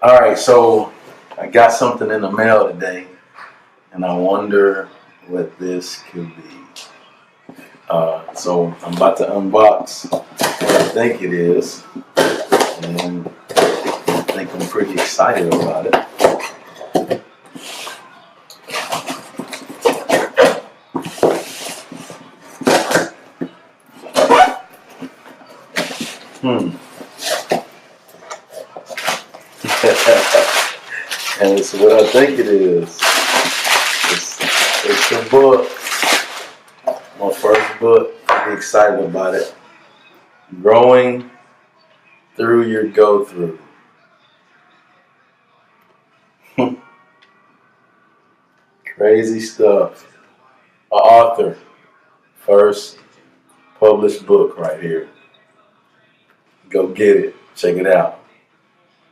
All right, so I got something in the mail today, and I wonder what this could be. So I'm about to unbox what I think it is, and I think I'm pretty excited about it. Hmm. And it's what I think it is. It's a book. My first book. I'm excited about it. Growing through your go through. Crazy stuff. A author. First published book right here. Go get it. Check it out.